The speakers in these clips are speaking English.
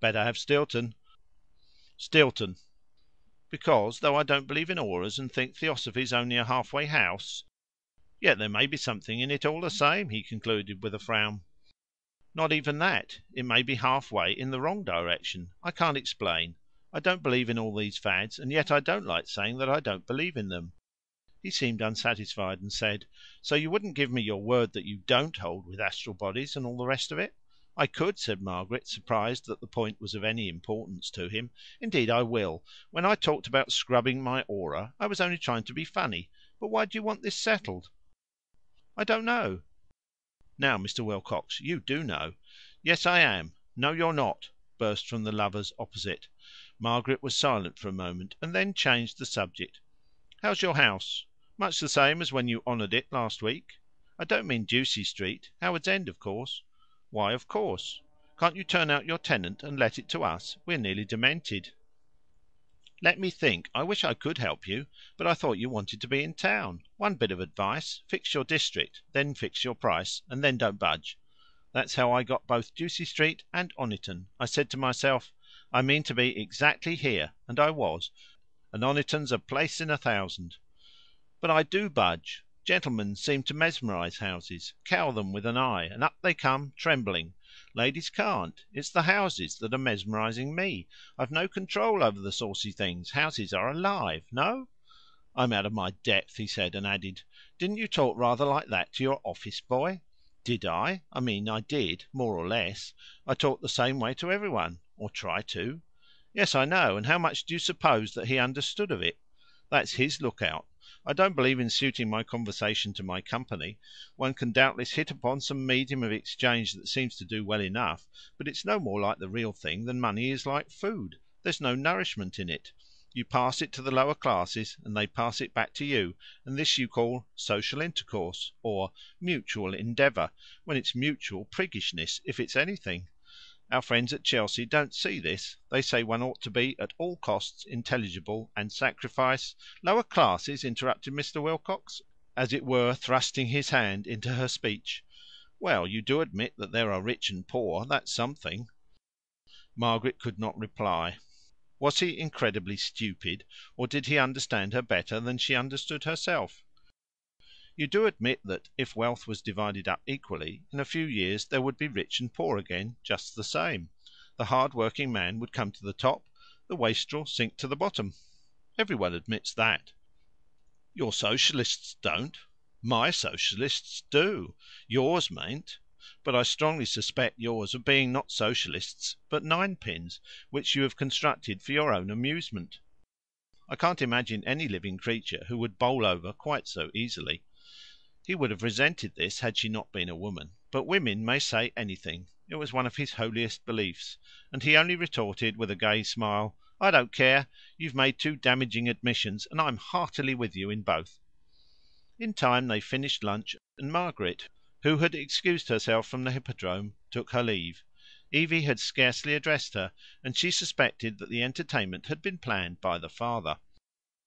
Better have Stilton. Stilton. Because, though I don't believe in auras and think Theosophy's only a halfway house, yet there may be something in it all the same," he concluded with a frown. "Not even that. It may be halfway in the wrong direction. I can't explain. I don't believe in all these fads, and yet I don't like saying that I don't believe in them." He seemed unsatisfied, and said, "So you wouldn't give me your word that you don't hold with astral bodies and all the rest of it?" "I could," said Margaret, surprised that the point was of any importance to him. "Indeed I will. When I talked about scrubbing my aura, I was only trying to be funny. But why do you want this settled?" "I don't know." "Now, Mr. Wilcox, you do know." "Yes, I am." "No, you're not," burst from the lovers opposite. Margaret was silent for a moment, and then changed the subject. "How's your house?" "Much the same as when you honoured it last week." "I don't mean Ducie Street. Howards End, of course." "Why 'of course'? Can't you turn out your tenant and let it to us? We're nearly demented." "Let me think. I wish I could help you. But I thought you wanted to be in town. One bit of advice. Fix your district, then fix your price, and then don't budge. That's how I got both Ducie Street and Oniton. I said to myself, I mean to be exactly here, and I was, and Oniton's a place in 1,000. But I do budge. Gentlemen seem to mesmerise houses, cow them with an eye, and up they come, trembling. Ladies can't. It's the houses that are mesmerising me. I've no control over the saucy things. Houses are alive. No?" "I'm out of my depth," he said, and added, "Didn't you talk rather like that to your office boy?" "Did I? I mean I did, more or less. I talk the same way to everyone, or try to." "Yes, I know. And how much do you suppose that he understood of it?" "That's his look out. I don't believe in suiting my conversation to my company. One can doubtless hit upon some medium of exchange that seems to do well enough, but it's no more like the real thing than money is like food. There's no nourishment in it. You pass it to the lower classes, and they pass it back to you, and this you call social intercourse, or mutual endeavour, when it's mutual priggishness, if it's anything. Our friends at Chelsea don't see this. They say one ought to be at all costs intelligible, and sacrifice " "Lower classes?" interrupted Mr. Wilcox, as it were thrusting his hand into her speech. "Well, you do admit that there are rich and poor. That's something." Margaret could not reply. Was he incredibly stupid, or did he understand her better than she understood herself? "You do admit that, if wealth was divided up equally, in a few years there would be rich and poor again, just the same. The hard working man would come to the top, the wastrel sink to the bottom. Everyone admits that." "Your socialists don't." "My socialists do. Yours mayn't. But I strongly suspect yours of being not socialists, but ninepins, which you have constructed for your own amusement. I can't imagine any living creature who would bowl over quite so easily." He would have resented this had she not been a woman. But women may say anything. It was one of his holiest beliefs, and he only retorted with a gay smile, "I don't care. You've made two damaging admissions, and I'm heartily with you in both." In time they finished lunch, and Margaret, who had excused herself from the Hippodrome, took her leave. Evie had scarcely addressed her, and she suspected that the entertainment had been planned by the father.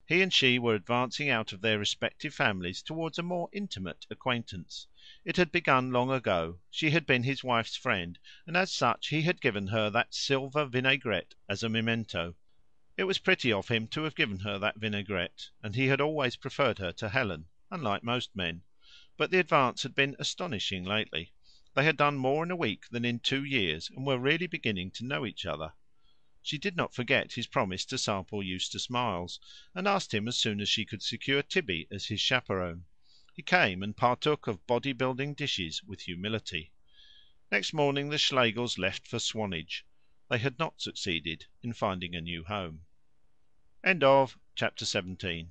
He and she were advancing out of their respective families towards a more intimate acquaintance. It had begun long ago. She had been his wife's friend, and as such he had given her that silver vinaigrette as a memento. It was pretty of him to have given her that vinaigrette, and he had always preferred her to Helen, unlike most men. But the advance had been astonishing lately. They had done more in a week than in 2 years, and were really beginning to know each other. She did not forget his promise to sample Eustace Miles, and asked him as soon as she could secure Tibby as his chaperon. He came and partook of body building dishes with humility. Next morning the Schlegels left for Swanage. They had not succeeded in finding a new home. Chapter 17